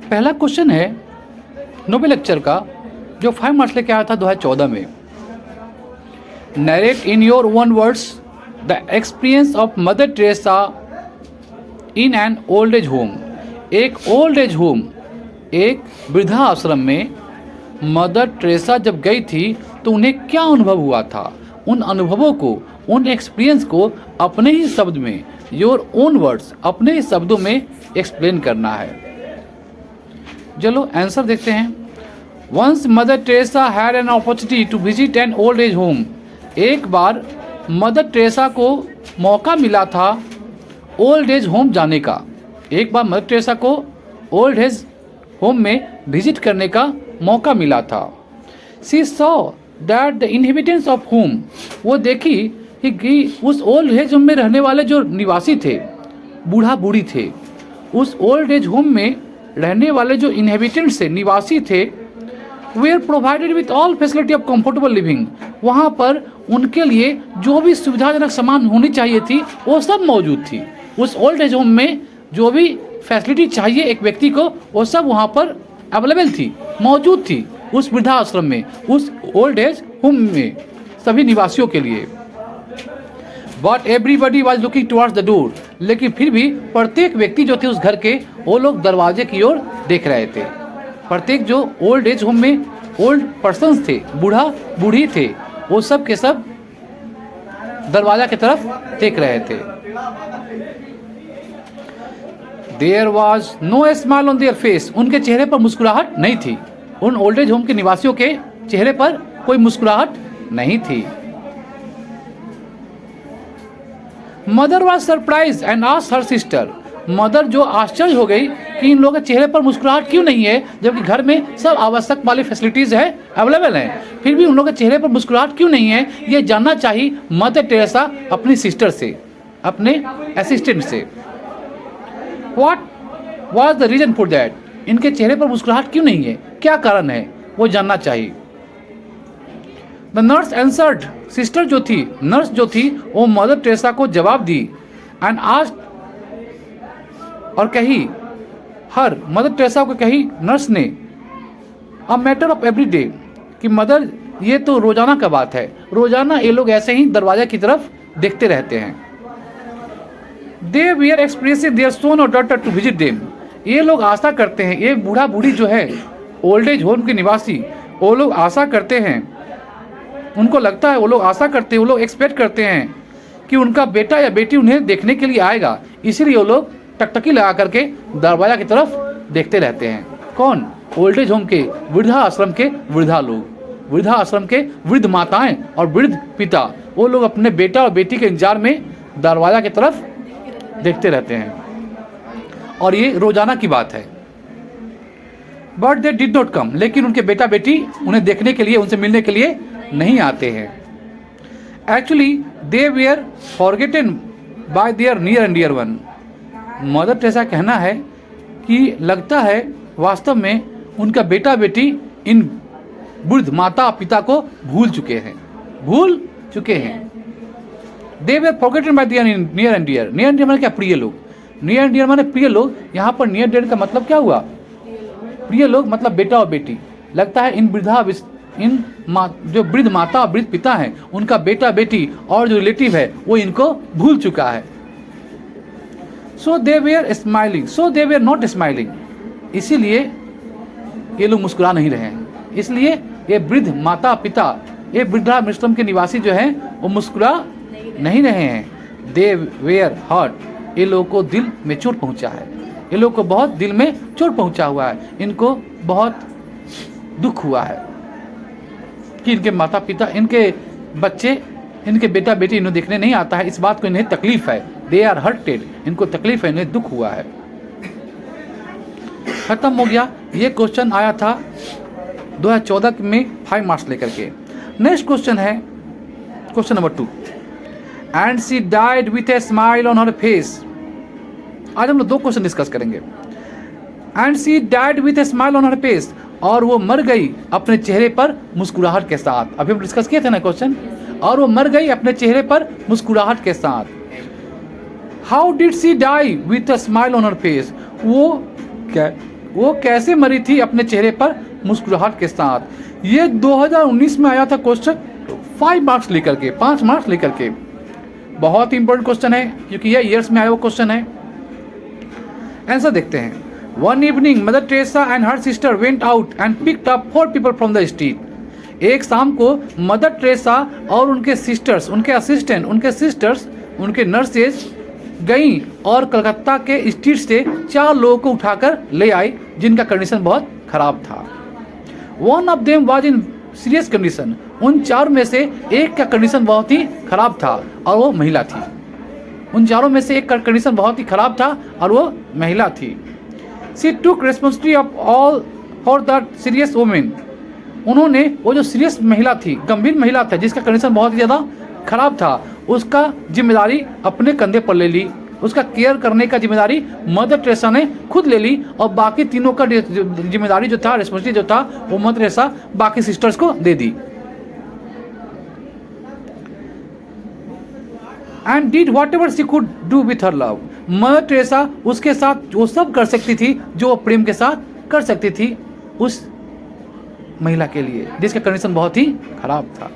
पहला क्वेश्चन है Nobel lecture का, जो 5 मार्क्स लेके आया था 2014 में। Narrate in your own words the experience of Mother Teresa in an old age home. एक ओल्ड एज होम, एक वृद्धा आश्रम में मदर टेरेसा जब गई थी तो उन्हें क्या अनुभव हुआ था। उन अनुभवों को, उन एक्सपीरियंस को अपने ही शब्द में, योर ओन वर्ड्स, अपने ही शब्दों में एक्सप्लेन करना है। चलो आंसर देखते हैं। Once mother Teresa had an opportunity to visit an old age home. एक बार मदर टेरेसा को मौका मिला था ओल्ड एज होम जाने का। एक बार मदर टेरेसा को ओल्ड एज होम में विजिट करने का मौका मिला था। She saw that the inhabitants of home. वो देखी कि उस ओल्ड एज होम में रहने वाले जो निवासी थे, बूढ़ा बूढ़ी थे, उस ओल्ड एज होम में रहने वाले जो इनहेबिटेंट्स थे, निवासी थे, वे are provided with all facility of comfortable living. वहाँ पर उनके लिए जो भी सुविधाजनक सामान होनी चाहिए थी वो सब मौजूद थी। उस ओल्ड एज होम में जो भी फैसिलिटी चाहिए एक व्यक्ति को, वो सब वहाँ पर अवेलेबल थी, मौजूद थी उस वृद्धा आश्रम में, उस ओल्ड एज होम में सभी निवासियों के लिए। But everybody was looking towards the door. लेकिन फिर भी प्रत्येक व्यक्ति जो थे उस घर के, वो लोग दरवाजे की ओर देख रहे थे। प्रत्येक जो ओल्ड एज होम में ओल्ड पर्सन्स थे, बूढ़ा बूढ़ी थे, वो सब के सब दरवाजा की तरफ देख रहे थे। There was no smile on their face. उनके चेहरे पर मुस्कुराहट नहीं थी। उन ओल्ड एज होम के निवासियों के चेहरे पर कोई मुस्कुराहट नहीं थी। Mother was surprise and asked her sister. Mother जो आश्चर्य हो गई कि इन लोगों के चेहरे पर मुस्कुराहट क्यों नहीं है, जबकि घर में सब आवश्यक वाली फैसिलिटीज है, अवेलेबल हैं, फिर भी उन लोगों के चेहरे पर मुस्कुराहट क्यों नहीं है, ये जानना चाहिए मदर टेरेसा अपनी सिस्टर से, अपने असिस्टेंट से। What was the reason for that. इनके चेहरे पर मुस्कुराहट क्यों नहीं है, क्या कारण है, वो जानना चाहिए। The nurse answered. सिस्टर जो थी, नर्स जो थी, वो मदर टेरेसा को जवाब दी। एंड आस्क्ड, और कही, हर मदर टेरेसा को कही नर्स ने, a matter of every day, कि मदर ये तो रोजाना का बात है, रोजाना ये लोग ऐसे ही दरवाजे की तरफ देखते रहते हैं। दे वीआर एक्सप्रेसिंग देयर सन और डॉटर टू विजिट देम। ये लोग आशा करते हैं, ये बूढ़ा बूढ़ी जो है ओल्ड एज होम के निवासी, वो लोग आशा करते हैं, उनको लगता है, वो लोग आशा करते हैं, वो लोग एक्सपेक्ट करते हैं कि उनका बेटा या बेटी उन्हें देखने के लिए आएगा। इसीलिए वो लोग टकटकी लगा करके दरवाजा की तरफ देखते रहते हैं। कौन? ओल्ड एज होम के, वृद्धा आश्रम के वृद्धा लोग, वृद्धा आश्रम के वृद्ध माताएं और वृद्ध पिता, वो लोग अपने बेटा और बेटी के इंतजार में दरवाजा की तरफ देखते रहते हैं, और ये रोजाना की बात है। But they did not come. लेकिन उनके बेटा बेटी उन्हें देखने के लिए, उनसे मिलने के लिए नहीं आते हैं। Actually they were forgotten by their near and dear one. Mother Teresa कहना है कि लगता है वास्तव में उनका बेटा बेटी इन वृद्ध माता पिता को भूल चुके हैं। They were forgotten by their near and dear. Near and dear माने क्या? प्रिय लोग। नियर एंड डियर माने प्रिय लोग। यहाँ पर नियर डियर का मतलब क्या हुआ? प्रिय लोग मतलब बेटा और बेटी। लगता है इन जो वृद्ध माता और वृद्ध पिता हैं, उनका बेटा बेटी और जो रिलेटिव है वो इनको भूल चुका है। So they were smiling, so they were not smiling. इसीलिए ये लोग मुस्कुरा नहीं रहे हैं, इसलिए ये वृद्ध माता पिता, ये वृद्धाश्रम के निवासी जो हैं वो मुस्कुरा नहीं रहे हैं। They where hurt. ये लोगों को दिल में चोट पहुंचा है, ये लोग को बहुत दिल में चोट पहुंचा हुआ है, इनको बहुत दुख हुआ है कि इनके माता पिता, इनके बच्चे, इनके बेटा बेटी इन्हें देखने नहीं आता है। इस बात को इन्हें तकलीफ है। They are hurted. इनको तकलीफ है, इन्हें दुख हुआ है। खत्म हो गया। ये क्वेश्चन आया था 2014 में 5 मार्क्स लेकर के। नेक्स्ट क्वेश्चन है question number 2। And she died with a smile on her face. आज हम लोग 2 क्वेश्चन डिस्कस करेंगे। And she died with a smile on her face. और वो मर गई अपने चेहरे पर मुस्कुराहट के साथ। अभी हम डिस्कस किए थे ना क्वेश्चन। और वो मर गई अपने चेहरे पर मुस्कुराहट के साथ। How did she die with a smile on her face, वो कैसे मरी थी अपने चेहरे पर मुस्कुराहट के साथ। ये 2019 में आया था क्वेश्चन, 5 मार्क्स लेकर के, 5 मार्क्स लेकर के। बहुत ही इंपॉर्टेंट क्वेश्चन है क्योंकि यह ईयर्स में आया वो क्वेश्चन है। आंसर देखते हैं। One evening mother Teresa and her sister went out and picked up 4 people from the street. एक शाम को मदर टेरेसा और उनके सिस्टर्स, उनके असिस्टेंट, उनके सिस्टर्स, उनके नर्सेज गई और कलकत्ता के स्ट्रीट से 4 लोगों को उठाकर ले आई जिनका कंडीशन बहुत खराब था। One of them was in serious condition. उन 4 में से एक का कंडीशन बहुत ही खराब था और वो महिला थी। उन 4 में से एक का कंडीशन बहुत ही खराब था और वो महिला थी। She took responsibility of all for that serious women. उन्होंने वो जो सीरियस महिला थी, गंभीर महिला था जिसका कंडीशन बहुत ही ज़्यादा खराब था, उसका जिम्मेदारी अपने कंधे पर ले ली। उसका केयर करने का जिम्मेदारी मदर टेरेसा ने खुद ले ली और बाकी तीनों का जिम्मेदारी जो था, रिस्पॉन्सिबिलिटी जो था, वो मदर टेरेसा बाकी सिस्टर्स को दे दी। And did whatever she could do with her love. Mother Teresa उसके साथ वो सब कर सकती थी जो वो प्रेम के साथ कर सकती थी उस महिला के लिए जिसका कंडीशन बहुत ही खराब था।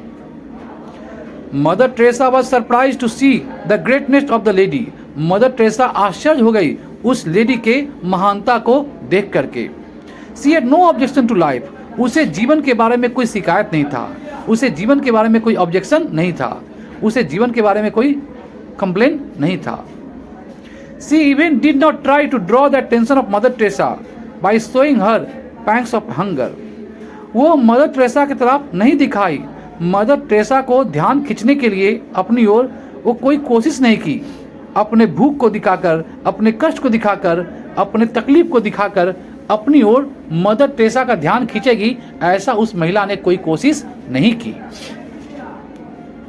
Mother Teresa was surprise to see the greatness of the lady. Mother Teresa आश्चर्य हो गई उस लेडी के महानता को देख करके। She had no objection to life. उसे जीवन के बारे में कोई शिकायत नहीं था, उसे जीवन के बारे में कोई ऑब्जेक्शन नहीं था, उसे जीवन के बारे में कोई कंप्लेन नहीं था। She even did not try to draw the attention of Mother Teresa by showing her pangs of hunger. वो मदर टेरेसा की तरफ नहीं दिखाई, मदर टेरेसा को ध्यान खींचने के लिए अपनी ओर वो कोई कोशिश नहीं की। अपने भूख को दिखाकर, अपने कष्ट को दिखाकर, अपने तकलीफ को दिखाकर अपनी ओर मदर टेरेसा का ध्यान खींचेगी, ऐसा उस महिला ने कोई कोशिश नहीं की।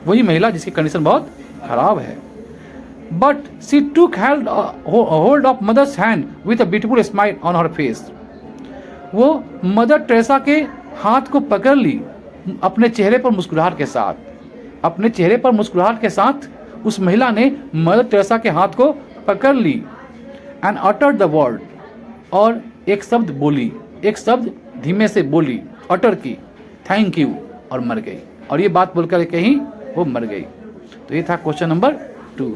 वही महिला जिसकी कंडीशन बहुत खराब है। But she took hold of mother's hand with a beautiful smile on her face. वो मदर टेरेसा के हाथ को पकड़ ली अपने चेहरे पर मुस्कुराहट के साथ। अपने चेहरे पर मुस्कुराहट के साथ उस महिला ने मदर टेरेसा के हाथ को पकड़ ली। एंड अटर द वर्ड, और एक शब्द बोली, एक शब्द धीमे से बोली, अटर की, थैंक यू, और मर गई। और ये बात बोलकर कहीं वो मर गई। तो ये था क्वेश्चन नंबर 2।